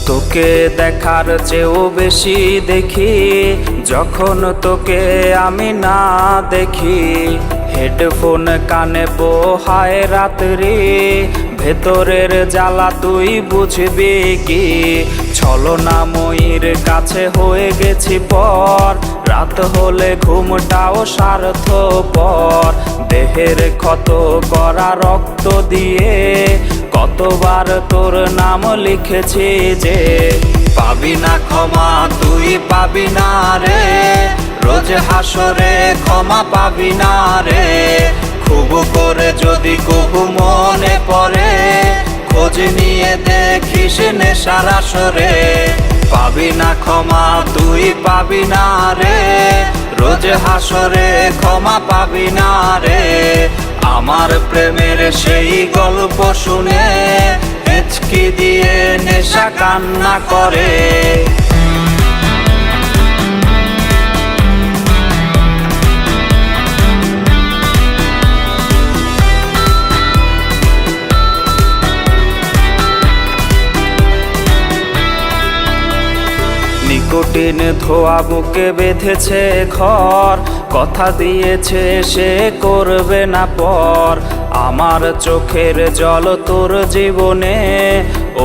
তোকে দেখার চেয়েও বেশি দেখি যখন তোকে আমি না দেখি। হেডফোন কানে পোহায় রাত্রি, ভেতরের জ্বালা তুই বুঝবি কি। ছলনাময়ীর কাছে হয়ে গেছি পর, রাত হলে ঘুমটাও স্বার্থপর। দেহের ক্ষত করা রক্ত দিয়ে কতবার তোর নাম লিখেছি যে, পাবি না ক্ষমা তুই পাবি না রে, রোজ হাসরে ক্ষমা পাবি না রে। খুব করে যদি কবু মনে পড়ে, খোঁজ নিয়ে দেখিস নেশার আসরে। পাবি না ক্ষমা তুই পাবি না রে, রোজ হাসরে ক্ষমা পাবি না রে। আমার প্রেমের সেই গল্প শুনে হেঁচকি দিয়ে নেশা কান্না করে। নিকোটিন ধোয়া বুকে বেঁধেছে ঘর, কথা দিয়েছে সে করবে না পর। আমার চোখের জল তোর জীবনে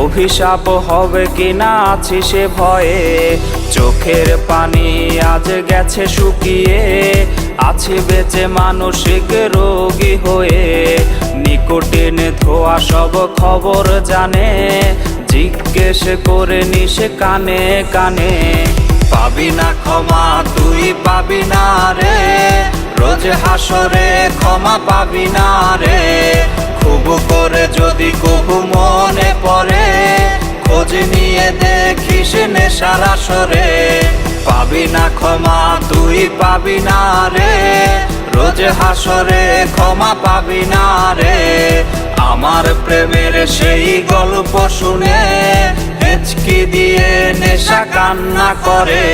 অভিশাপ হবে কিনা আছি সে ভয়ে। চোখের পানি আজ গেছে শুকিয়ে, আছি বেঁচে মানসিক রোগী হয়ে। নিকোটিন ধোয়া সব খবর জানে, জিজ্ঞেস করে নিস কানে কানে। পাবি না ক্ষমা তুই পাবি না রে, রোজ হাসরে ক্ষমা পাবি না রে। খুব করে যদি কবু মনে পড়ে, খোঁজ নিয়ে দেখিস নেশার আসরে। পাবি না ক্ষমা তুই পাবি না রে, রোজ হাসরে ক্ষমা পাবি না রে। আমার প্রেমের সেই গল্প শুনে হেঁচকি দিয়ে নেশা কান্না করে।